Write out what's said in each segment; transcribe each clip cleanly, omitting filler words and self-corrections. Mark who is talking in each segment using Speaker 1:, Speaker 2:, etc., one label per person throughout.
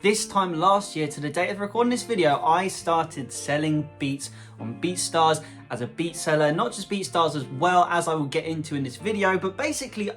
Speaker 1: This time last year, to the date of recording this video, I started selling beats on BeatStars as a beat seller, not just BeatStars as well, as I will get into in this video, but basically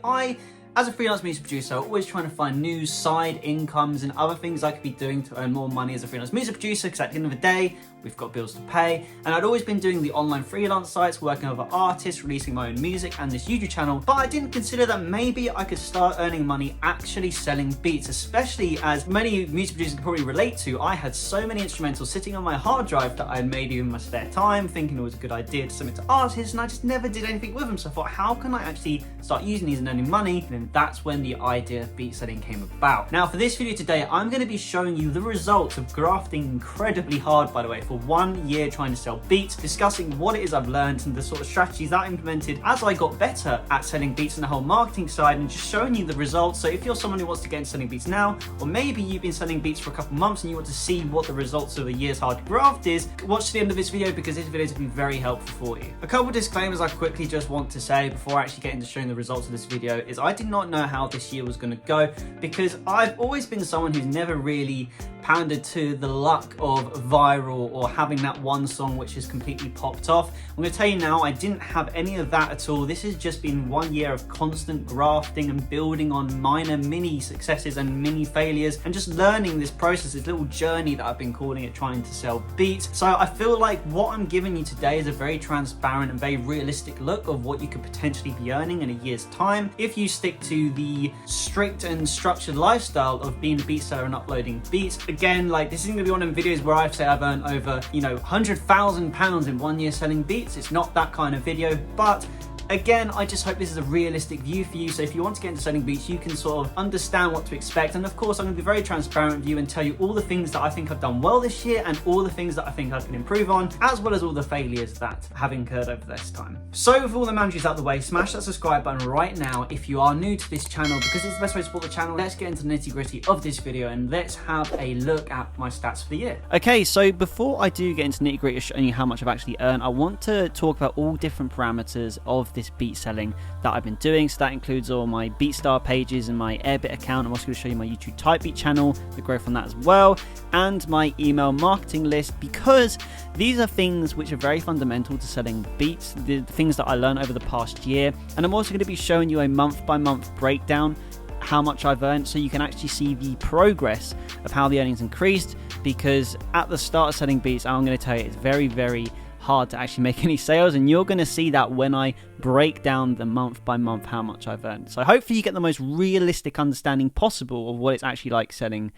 Speaker 1: as a freelance music producer, I'm always trying to find new side incomes and other things I could be doing to earn more money as a freelance music producer, because at the end of the day, we've got bills to pay. And I'd always been doing the online freelance sites, working with other artists, releasing my own music and this YouTube channel, but I didn't consider that maybe I could start earning money actually selling beats, especially as many music producers can probably relate to. I had so many instrumentals sitting on my hard drive that I had made in my spare time, thinking it was a good idea to submit to artists, and I just never did anything with them. So I thought, how can I actually start using these and earning money? And that's when the idea of beat selling came about. Now for this video today, I'm going to be showing you the results of grafting incredibly hard, by the way, for 1 year trying to sell beats, discussing what it is I've learned and the sort of strategies that I implemented as I got better at selling beats and the whole marketing side, and just showing you the results. So if you're someone who wants to get into selling beats now, or maybe you've been selling beats for a couple months and you want to see what the results of a year's hard graft is, watch to the end of this video, because this video is going to be very helpful for you. A couple of disclaimers I quickly just want to say before I actually get into showing the results of this video is I did not know how this year was going to go, because I've always been someone who's never really pandered to the luck of viral or having that one song which has completely popped off. I'm going to tell you now, I didn't have any of that at all. This has just been 1 year of constant grafting and building on minor mini successes and mini failures, and just learning this process, this little journey that I've been calling it, trying to sell beats. So I feel like what I'm giving you today is a very transparent and very realistic look of what you could potentially be earning in a year's time if you stick to the strict and structured lifestyle of being a beat seller and uploading beats. Again, like, this isn't gonna be one of them videos where I've said I've earned over, £100,000 in 1 year selling beats. It's not that kind of video, but again, I just hope this is a realistic view for you. So if you want to get into selling beats, you can sort of understand what to expect. And of course, I'm going to be very transparent with you and tell you all the things that I think I've done well this year and all the things that I think I can improve on, as well as all the failures that have incurred over this time. So with all the boundaries out of the way, smash that subscribe button right now if you are new to this channel, because it's the best way to support the channel. Let's get into the nitty-gritty of this video and let's have a look at my stats for the year. Okay, so before I do get into nitty-gritty of showing you how much I've actually earned, I want to talk about all different parameters of this beat selling that I've been doing. So that includes all my BeatStar pages and my Airbit account. I'm also going to show you my YouTube Typebeat channel, the growth on that as well, and my email marketing list, because these are things which are very fundamental to selling beats, the things that I learned over the past year. And I'm also going to be showing you a month-by-month breakdown, how much I've earned, so you can actually see the progress of how the earnings increased, because at the start of selling beats, I'm going to tell you, it's very, very hard to actually make any sales, and you're going to see that when I break down the month by month how much I've earned. So hopefully you get the most realistic understanding possible of what it's actually like selling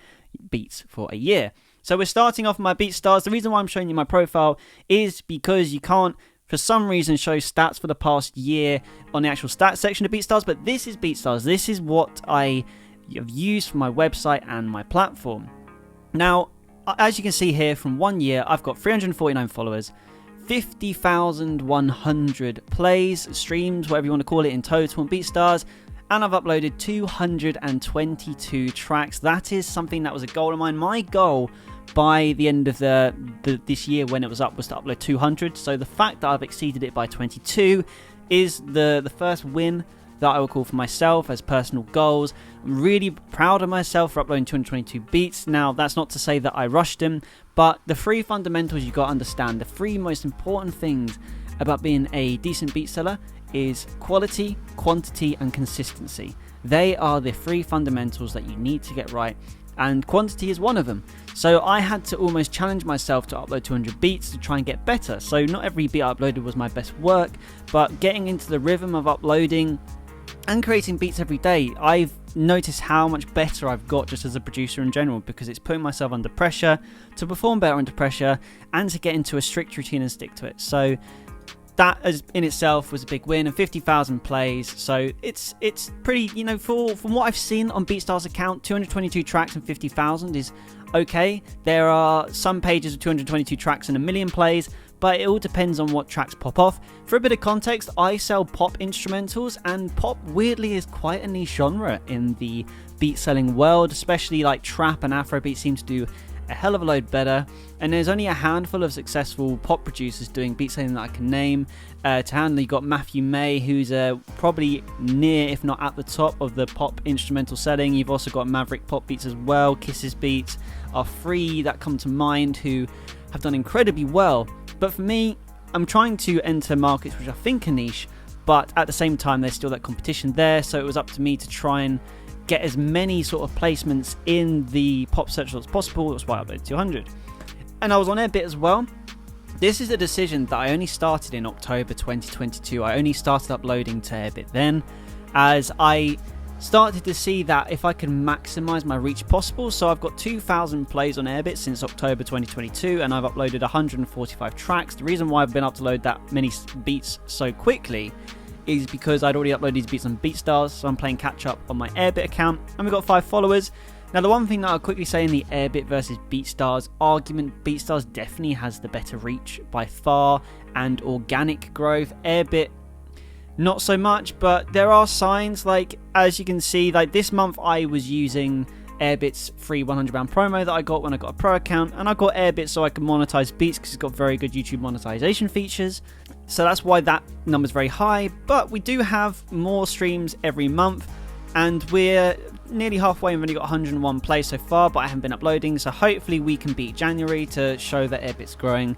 Speaker 1: beats for a year. So we're starting off my BeatStars. The reason why I'm showing you my profile is because you can't, for some reason, show stats for the past year on the actual stats section of BeatStars, but this is BeatStars. This is what I have used for my website and my platform. Now, as you can see here, from 1 year, I've got 349 followers, 50,100 plays, streams, whatever you want to call it, in total on BeatStars, and I've uploaded 222 tracks. That is something that was a goal of mine. My goal by the end of this year when it was up was to upload 200. So the fact that I've exceeded it by 22 is the first win that I will call for myself as personal goals. I'm really proud of myself for uploading 222 beats. Now, that's not to say that I rushed them, but the three fundamentals you got to understand, the three most important things about being a decent beat seller is quality, quantity, and consistency. They are the three fundamentals that you need to get right, and quantity is one of them. So I had to almost challenge myself to upload 200 beats to try and get better. So not every beat I uploaded was my best work, but getting into the rhythm of uploading and creating beats every day, I've noticed how much better I've got just as a producer in general, because it's putting myself under pressure to perform better under pressure and to get into a strict routine and stick to it. So that in itself was a big win, and 50,000 plays. So it's pretty, from what I've seen on BeatStars account, 222 tracks and 50,000 is okay. There are some pages with 222 tracks and 1 million plays, but it all depends on what tracks pop off. For a bit of context, I sell pop instrumentals, and pop weirdly is quite a niche genre in the beat selling world, especially like trap and Afrobeat seem to do a hell of a load better. And there's only a handful of successful pop producers doing beat selling that I can name. To hand, you got MKIII, who's probably near, if not at the top of the pop instrumental selling. You've also got Maverick Pop Beats as well. Kisses Beats are three that come to mind who have done incredibly well. But for me, I'm trying to enter markets which I think are niche, but at the same time there's still that competition there, so it was up to me to try and get as many sort of placements in the pop search as possible. That's why I uploaded 200. And I was on Airbit as well. This is a decision that I only started in October 2022. I only started uploading to Airbit then, as I started to see that if I can maximize my reach possible. So I've got 2,000 plays on Airbit since October 2022, and I've uploaded 145 tracks. The reason why I've been able to load that many beats so quickly is because I'd already uploaded these beats on BeatStars, so I'm playing catch up on my Airbit account, and we've got 5 followers. Now, the one thing that I'll quickly say in the Airbit versus BeatStars argument, BeatStars definitely has the better reach by far and organic growth. Airbit, not so much, but there are signs, like as you can see, like this month I was using Airbit's free £100 promo that I got when I got a pro account, and I got Airbit so I can monetize beats because it's got very good YouTube monetization features. So that's why that number's very high, but we do have more streams every month, and we're nearly halfway and we've only got 101 plays so far, but I haven't been uploading, so hopefully we can beat January to show that Airbit's growing.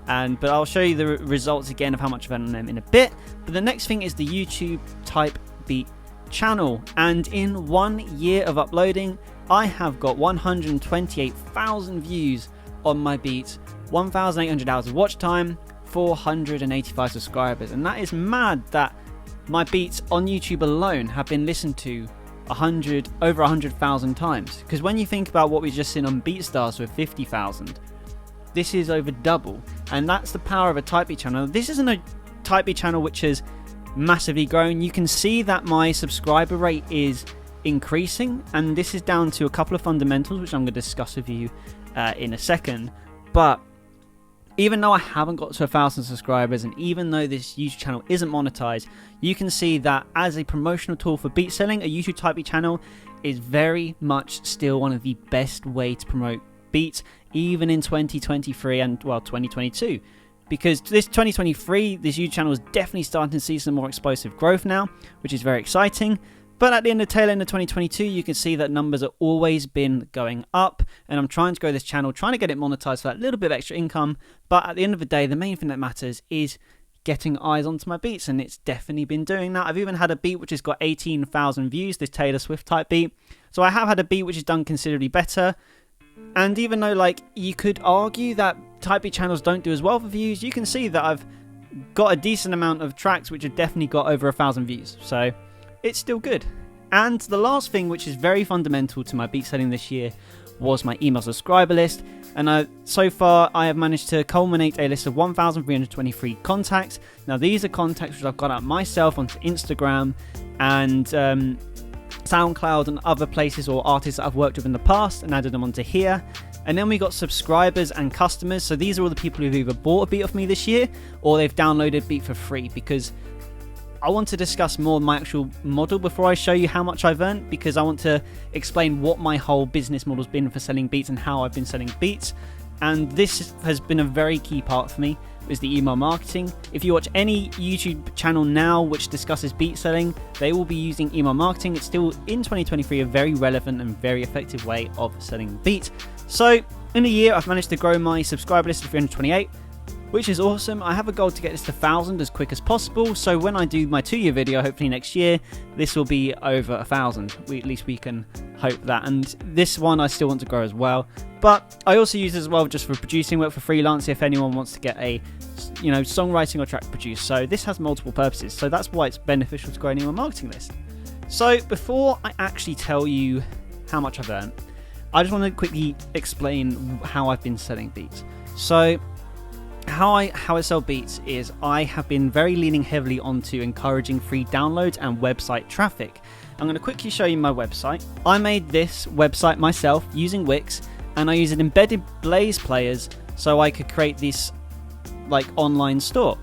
Speaker 1: But I'll show you the results again of how much I've earned on them in a bit. But the next thing is the YouTube type beat channel, and in 1 year of uploading I have got 128,000 views on my beats, 1,800 hours of watch time, 485 subscribers, and that is mad that my beats on YouTube alone have been listened to over 100,000 times. Because when you think about what we've just seen on BeatStars with 50,000, this is over double, and that's the power of a type beat channel. This isn't a type beat channel which has massively grown. You can see that my subscriber rate is increasing, and this is down to a couple of fundamentals which I'm going to discuss with you in a second. But even though I haven't got to 1,000 subscribers, and even though this YouTube channel isn't monetized, you can see that as a promotional tool for beat selling, a YouTube type beat channel is very much still one of the best way to promote beats, even in 2023 and, well, 2022. Because this 2023, this YouTube channel is definitely starting to see some more explosive growth now, which is very exciting. But at the tail end of 2022, you can see that numbers have always been going up, and I'm trying to grow this channel, trying to get it monetized for that little bit of extra income. But at the end of the day, the main thing that matters is getting eyes onto my beats, and it's definitely been doing that. I've even had a beat which has got 18,000 views, this Taylor Swift type beat. So I have had a beat which has done considerably better. And even though, like, you could argue that type beat channels don't do as well for views, you can see that I've got a decent amount of tracks which have definitely got over 1,000 views. So it's still good. And the last thing, which is very fundamental to my beat selling this year, was my email subscriber list. And so far I have managed to culminate a list of 1,323 contacts. Now these are contacts which I've got out myself onto Instagram and SoundCloud and other places, or artists that I've worked with in the past, and added them onto here. And then we got subscribers and customers. So these are all the people who've either bought a beat off me this year, or they've downloaded beat for free, because I want to discuss more my actual model before I show you how much I've earned, because I want to explain what my whole business model's been for selling beats and how I've been selling beats. And this has been a very key part for me, is the email marketing. If you watch any YouTube channel now which discusses beat selling, they will be using email marketing. It's still, in 2023, a very relevant and very effective way of selling beats. So in a year, I've managed to grow my subscriber list to 328, which is awesome. I have a goal to get this to 1,000 as quick as possible. So when I do my 2-year video, hopefully next year, this will be over 1,000. At least we can hope that. And this one I still want to grow as well. But I also use it as well just for producing work, for freelance, if anyone wants to get a, songwriting or track produced. So this has multiple purposes. So that's why it's beneficial to grow an email marketing list. So before I actually tell you how much I've earned, I just want to quickly explain how I've been selling beats. So how I sell beats is I have been very leaning heavily onto encouraging free downloads and website traffic. I'm going to quickly show you my website. I made this website myself using Wix, and I used embedded Blaze players so I could create this online store.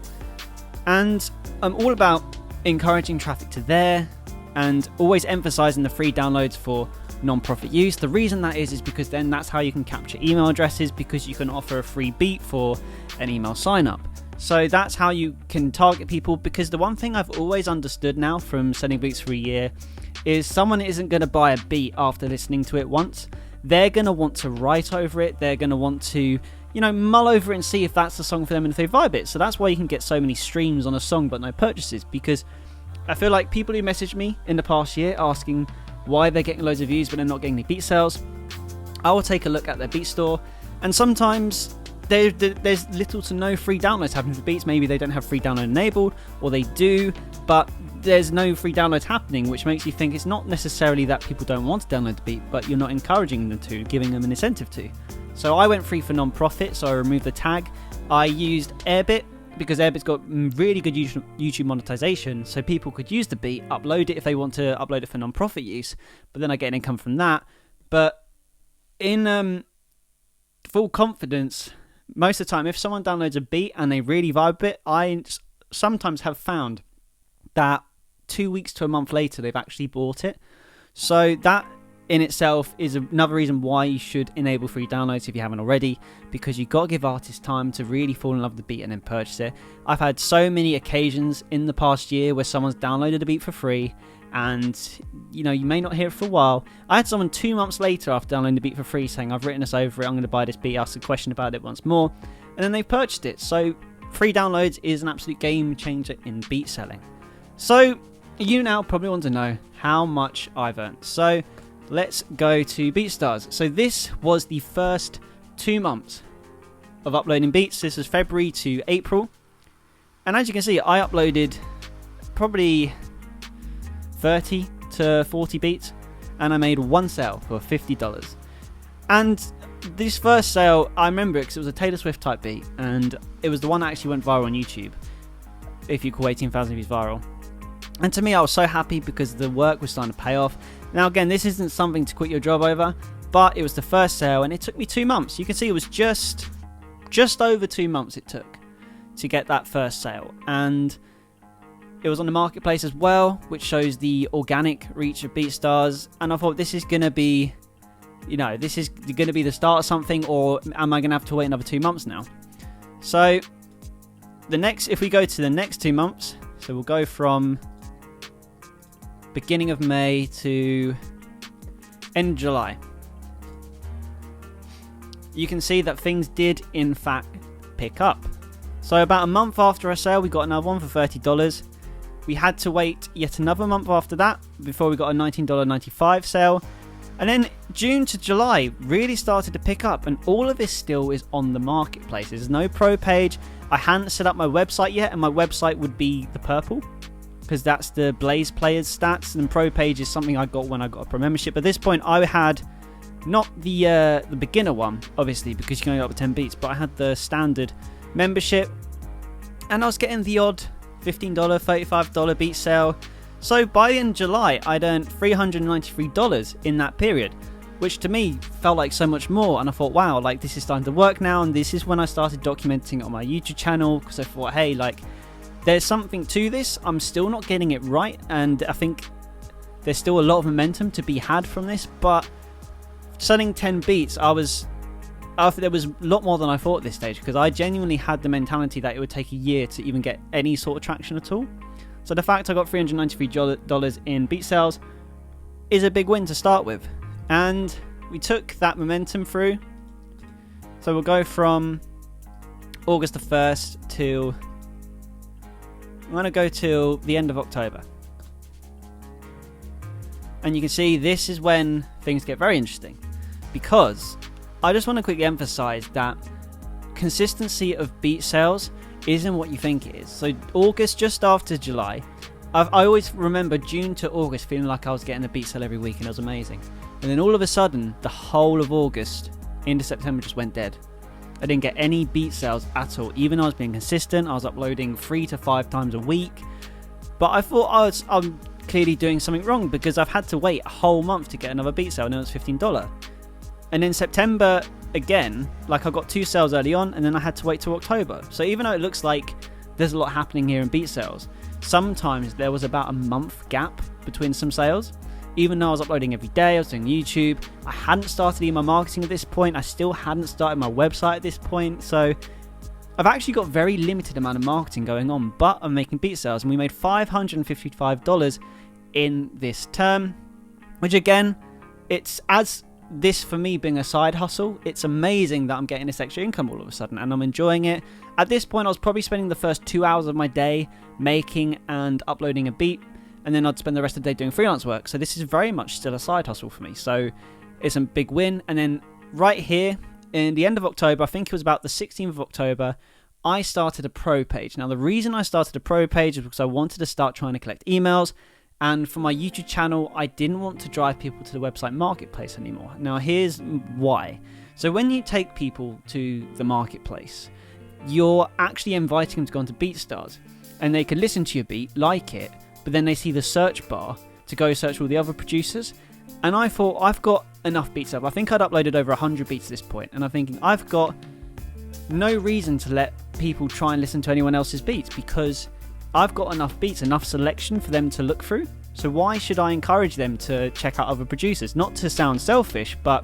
Speaker 1: And I'm all about encouraging traffic to there and always emphasizing the free downloads for non-profit use. The reason that is because then that's how you can capture email addresses, because you can offer a free beat for an email sign up. So that's how you can target people, because the one thing I've always understood now from selling beats for a year is someone isn't going to buy a beat after listening to it once. They're going to want to write over it. They're going to want to, mull over it and see if that's the song for them and if they vibe it. So that's why you can get so many streams on a song but no purchases, because I feel like people who messaged me in the past year asking why they're getting loads of views but they're not getting any beat sales, I will take a look at their beat store, and sometimes there's little to no free downloads happening for beats. Maybe they don't have free download enabled, or they do, but there's no free downloads happening, which makes you think it's not necessarily that people don't want to download the beat, but you're not encouraging them to, giving them an incentive to. So I went free for non-profit, so I removed the tag. I used Airbit, because Airbit's got really good YouTube monetization, so people could use the beat, upload it if they want to upload it for non-profit use, but then I get an income from that. But in full confidence, most of the time, if someone downloads a beat and they really vibe it, I sometimes have found that 2 weeks to a month later, they've actually bought it. So that in itself is another reason why you should enable free downloads if you haven't already, because you've got to give artists time to really fall in love with the beat and then purchase it. I've had so many occasions in the past year where someone's downloaded a beat for free, and you may not hear it for a while. I had someone 2 months later after downloading the beat for free saying, I've written this over it, I'm going to buy this beat, ask a question about it once more, and then they've purchased it. So free downloads is an absolute game changer in beat selling. So you now probably want to know how much I've earned. So let's go to BeatStars. So this was the first 2 months of uploading beats. This was February to April, and as you can see, I uploaded probably 30 to 40 beats, and I made one sale for $50. And this first sale, I remember it because it was a Taylor Swift type beat, and it was the one that actually went viral on YouTube, if you call 18,000 views viral. And to me, I was so happy because the work was starting to pay off. Now again, this isn't something to quit your job over, but it was the first sale and it took me 2 months. You can see it was just over 2 months it took to get that first sale. And it was on the marketplace as well, which shows the organic reach of BeatStars. And I thought, this is going to be, this is going to be the start of something, or am I going to have to wait another 2 months now? So if we go to the next 2 months, so we'll go from beginning of May to end of July. You can see that things did in fact pick up. So about a month after our sale, we got another one for $30. We had to wait yet another month after that before we got a $19.95 sale. And then June to July really started to pick up, and all of this still is on the marketplace. There's no pro page. I hadn't set up my website yet, and my website would be the purple, because that's the Blaze Players stats, and Pro Page is something I got when I got a Pro membership. At this point, I had not the beginner one, obviously, because you can only go up to 10 beats, but I had the standard membership, and I was getting the odd $15, $35 beat sale. So by the end of July, I'd earned $393 in that period, which to me felt like so much more. And I thought, wow, like this is starting to work now. And this is when I started documenting it on my YouTube channel, because I thought, hey, like there's something to this. I'm still not getting it right, and I think there's still a lot of momentum to be had from this. But selling 10 beats, there was a lot more than I thought at this stage, because I genuinely had the mentality that it would take a year to even get any sort of traction at all. So the fact I got $393 in beat sales is a big win to start with. And we took that momentum through. So we'll go from August the 1st till... I'm going to go till the end of October. And you can see this is when things get very interesting, because I just want to quickly emphasize that consistency of beat sales isn't what you think it is. So August, just after July, I always remember June to August feeling like I was getting a beat sale every week and it was amazing. And then all of a sudden, the whole of August into September just went dead. I didn't get any beat sales at all. Even though I was being consistent, I was uploading 3 to 5 times a week. But I thought I'm clearly doing something wrong, because I've had to wait a whole month to get another beat sale, and it was $15. And in September, again, like I got 2 sales early on, and then I had to wait till October. So even though it looks like there's a lot happening here in beat sales, sometimes there was about a month gap between some sales. even though I was uploading every day, I was doing YouTube, I hadn't started email marketing at this point, I still hadn't started my website at this point, so I've actually got very limited amount of marketing going on, but I'm making beat sales, and we made $555 in this term, which again, it's as this for me being a side hustle, it's amazing that I'm getting this extra income all of a sudden, and I'm enjoying it. At this point, I was probably spending the first 2 hours of my day making and uploading a beat, and then I'd spend the rest of the day doing freelance work. So this is very much still a side hustle for me. So it's a big win. And then right here in the end of October, I think it was about the 16th of October, I started a pro page. Now the reason I started a pro page is because I wanted to start trying to collect emails. And for my YouTube channel, I didn't want to drive people to the website marketplace anymore. Now here's why. So when you take people to the marketplace, you're actually inviting them to go onto BeatStars, and they can listen to your beat, like it, but then they see the search bar to go search all the other producers. And I thought, I've got enough beats up. I think I'd uploaded over 100 beats at this point, and I'm thinking, I've got no reason to let people try and listen to anyone else's beats, because I've got enough beats, enough selection for them to look through. So why should I encourage them to check out other producers? Not to sound selfish, but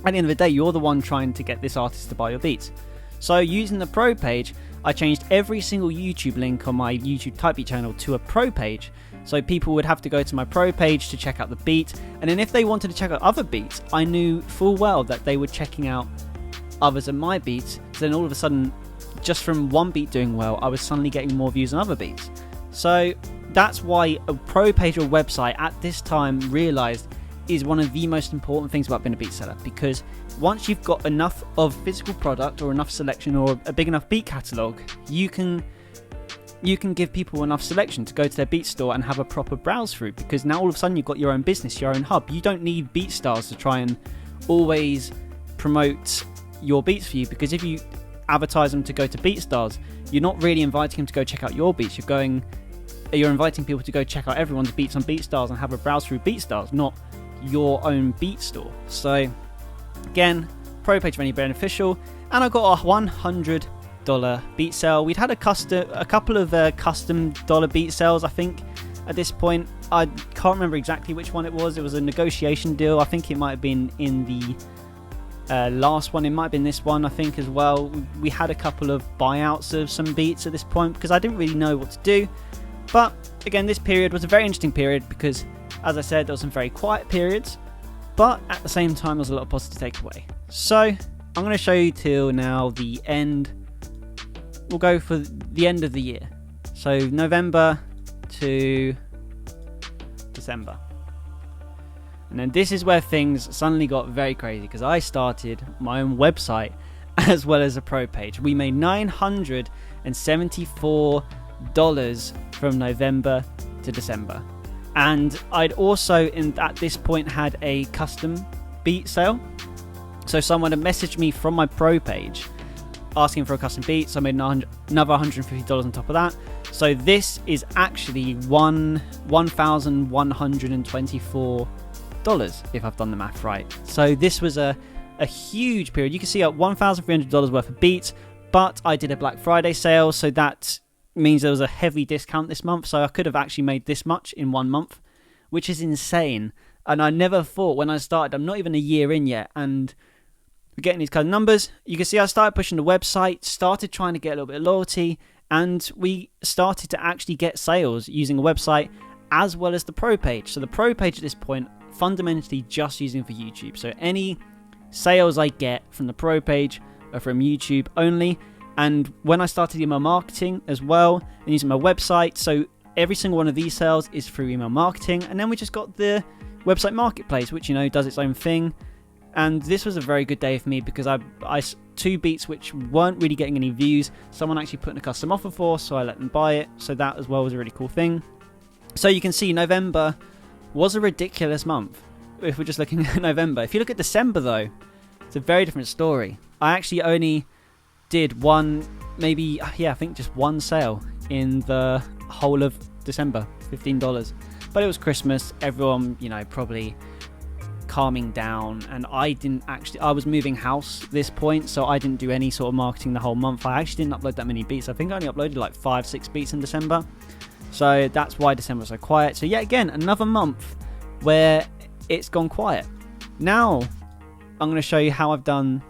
Speaker 1: at the end of the day, you're the one trying to get this artist to buy your beats. So using the pro page, I changed every single YouTube link on my YouTube Type Beat channel to a pro page. So people would have to go to my pro page to check out the beat. And then if they wanted to check out other beats, I knew full well that they were checking out others of my beats. So then all of a sudden, just from one beat doing well, I was suddenly getting more views on other beats. So that's why a pro page or website at this time realized is one of the most important things about being a beat seller, because once you've got enough of physical product or enough selection or a big enough beat catalog, you can give people enough selection to go to their beat store and have a proper browse through, because now all of a sudden you've got your own business, your own hub. You don't need BeatStars to try and always promote your beats for you, because if you advertise them to go to BeatStars, you're not really inviting them to go check out your beats. You're inviting people to go check out everyone's beats on BeatStars and have a browse through BeatStars, not your own beat store. So again, pro page very beneficial, and I got a $100 beat sale. We'd had a couple of custom dollar beat sales, I think, at this point. I can't remember exactly which one it was. It was a negotiation deal. I think it might have been in the last one. It might have been this one, I think, as well. We had a couple of buyouts of some beats at this point because I didn't really know what to do. But again, this period was a very interesting period because, as I said, there were some very quiet periods, but at the same time, there was a lot of positive takeaway. So I'm going to show you till now the end. We'll go for the end of the year. So November to December. And then this is where things suddenly got very crazy, because I started my own website as well as a pro page. We made $974 from November to December. And I'd also at this point had a custom beat sale. So someone had messaged me from my pro page asking for a custom beat, so I made another $150 on top of that. So this is actually $1,124 if I've done the math right. So this was a huge period. You can see $1,300 worth of beats, but I did a Black Friday sale, so that means there was a heavy discount this month, so I could have actually made this much in 1 month, which is insane. And I never thought when I started, I'm not even a year in yet, and we're getting these kind of numbers. You can see I started pushing the website, started trying to get a little bit of loyalty, and we started to actually get sales using a website as well as the pro page. So the pro page at this point, fundamentally just using for YouTube. So any sales I get from the pro page are from YouTube only. And when I started email marketing as well and using my website, so every single one of these sales is through email marketing. And then we just got the website marketplace, which, does its own thing. And this was a very good day for me because I two beats which weren't really getting any views, someone actually put in a custom offer for, so I let them buy it. So that as well was a really cool thing. So you can see November was a ridiculous month if we're just looking at November. If you look at December though, it's a very different story. I actually only did I think just one sale in the whole of December, $15. But it was Christmas, everyone, probably calming down, and I was moving house at this point, so I didn't do any sort of marketing the whole month. I actually didn't upload that many beats. I think I only uploaded like 5-6 beats in December. So that's why December was so quiet. So yeah, again, another month where it's gone quiet. Now I'm going to show you how I've done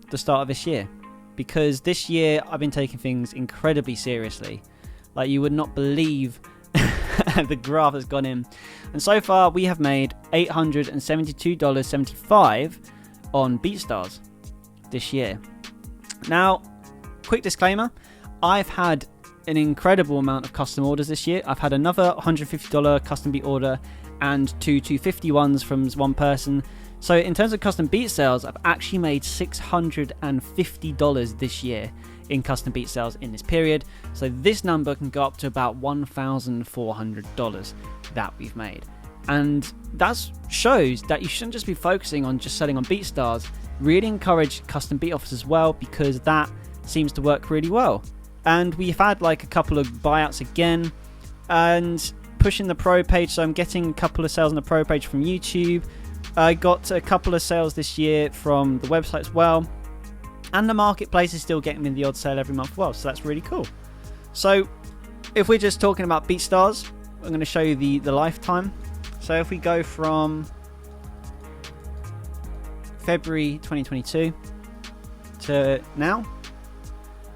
Speaker 1: the start of this year, because this year I've been taking things incredibly seriously. Like, you would not believe the graph has gone in. And so far we have made $872.75 on BeatStars this year. Now, quick disclaimer, I've had an incredible amount of custom orders this year. I've had another $150 custom beat order and two 250 ones from one person. So in terms of custom beat sales, I've actually made $650 this year in custom beat sales in this period. So this number can go up to about $1,400 that we've made. And that shows that you shouldn't just be focusing on just selling on BeatStars. Really encourage custom beat offers as well, because that seems to work really well. And we've had like a couple of buyouts again, and pushing the pro page. So I'm getting a couple of sales on the pro page from YouTube. I got a couple of sales this year from the website as well. And the marketplace is still getting me the odd sale every month as well. So that's really cool. So if we're just talking about BeatStars, I'm going to show you the lifetime. So if we go from February 2022 to now,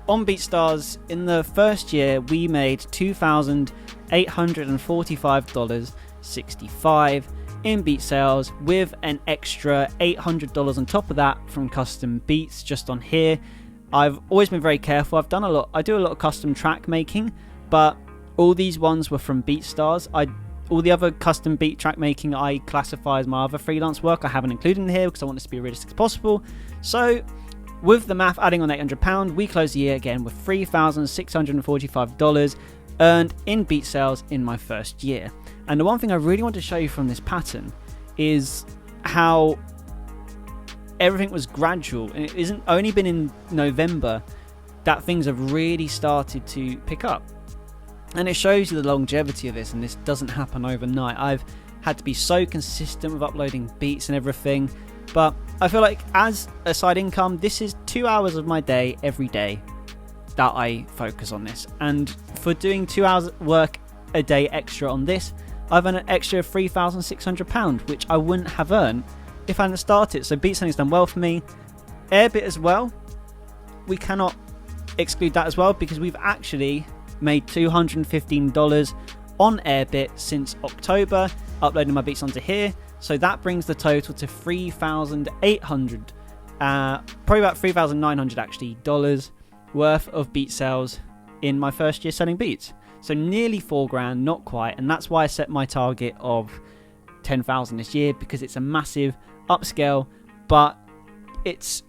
Speaker 1: on BeatStars, in the first year, we made $2,845.65 in beat sales, with an extra $800 on top of that from custom beats just on here. I've always been very careful. I do a lot of custom track making, but all these ones were from BeatStars. All the other custom beat track making I classify as my other freelance work. I haven't included in here because I want this to be realistic as possible. So with the math adding on £800, we close the year again with $3,645 earned in beat sales in my first year. And the one thing I really want to show you from this pattern is how everything was gradual, and it isn't only been in November that things have really started to pick up. And it shows you the longevity of this, and this doesn't happen overnight. I've had to be so consistent with uploading beats and everything, but I feel like as a side income, this is 2 hours of my day every day that I focus on this. And for doing 2 hours work a day extra on this, I've earned an extra £3,600, which I wouldn't have earned if I hadn't started. So beat selling has done well for me. Airbit as well, we cannot exclude that as well, because we've actually made $215 on Airbit since October, uploading my beats onto here. So that brings the total to $3,800, probably about $3,900 actually, dollars worth of beat sales in my first year selling beats. So nearly $4,000, not quite, and that's why I set my target of 10,000 this year, because it's a massive upscale, but it's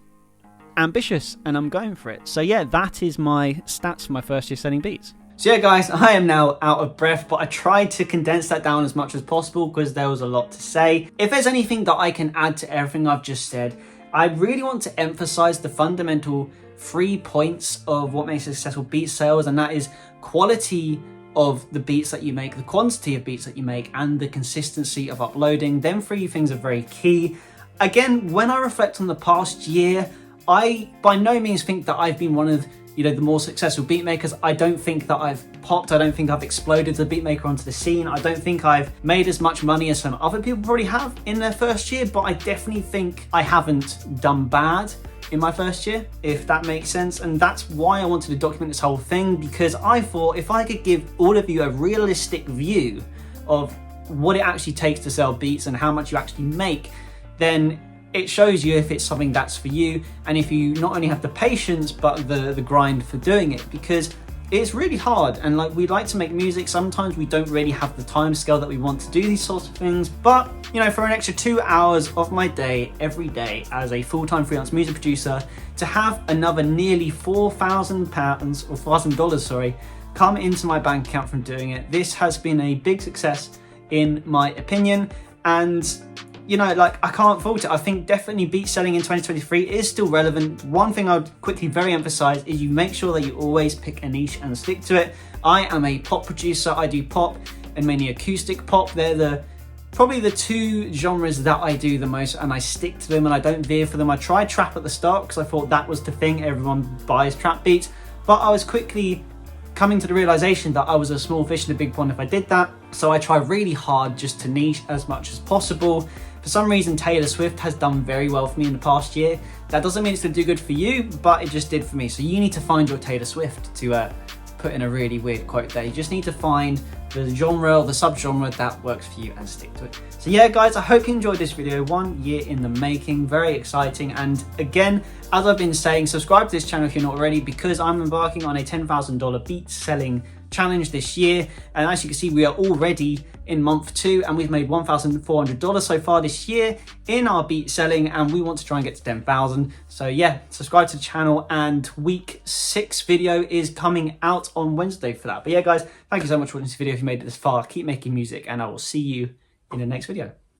Speaker 1: ambitious and I'm going for it. So yeah, that is my stats for my first year selling beats. So yeah guys, I am now out of breath, but I tried to condense that down as much as possible because there was a lot to say. If there's anything that I can add to everything I've just said, I really want to emphasize the fundamental 3 points of what makes a successful beat sales, and that is quality of the beats that you make, the quantity of beats that you make, and the consistency of uploading. Them 3 things are very key. Again, when I reflect on the past year, I by no means think that I've been one of the more successful beat makers. I don't think that I've popped. I don't think I've exploded the beat maker onto the scene. I don't think I've made as much money as some other people probably have in their first year, but I definitely think I haven't done bad in my first year, if that makes sense. And that's why I wanted to document this whole thing, because I thought if I could give all of you a realistic view of what it actually takes to sell beats and how much you actually make, then it shows you if it's something that's for you, and if you not only have the patience but the grind for doing it, because it's really hard. And like, we like to make music, sometimes we don't really have the time scale that we want to do these sorts of things, but for an extra 2 hours of my day every day as a full-time freelance music producer, to have another nearly £4,000 or $4,000, sorry, come into my bank account from doing it, this has been a big success in my opinion. And like, I can't fault it. I think definitely beat selling in 2023 is still relevant. One thing I would quickly very emphasize is you make sure that you always pick a niche and stick to it. I am a pop producer. I do pop and mainly acoustic pop. They're probably the 2 genres that I do the most, and I stick to them and I don't veer for them. I tried trap at the start because I thought that was the thing, everyone buys trap beats, but I was quickly coming to the realization that I was a small fish in a big pond if I did that. So I try really hard just to niche as much as possible. For some reason, Taylor Swift has done very well for me in the past year. That doesn't mean it's gonna do good for you, but it just did for me. So you need to find your Taylor Swift, to put in a really weird quote there. You just need to find the genre or the subgenre that works for you and stick to it. So yeah, guys, I hope you enjoyed this video. 1 year in the making, very exciting. And again, as I've been saying, subscribe to this channel if you're not already, because I'm embarking on a $10,000 beat selling challenge this year. And as you can see, we are already in month 2 and we've made $1,400 so far this year in our beat selling, and we want to try and get to 10,000. So yeah, subscribe to the channel, and week 6 video is coming out on Wednesday for that. But yeah, guys, thank you so much for watching this video. If you made it this far, keep making music, and I will see you in the next video.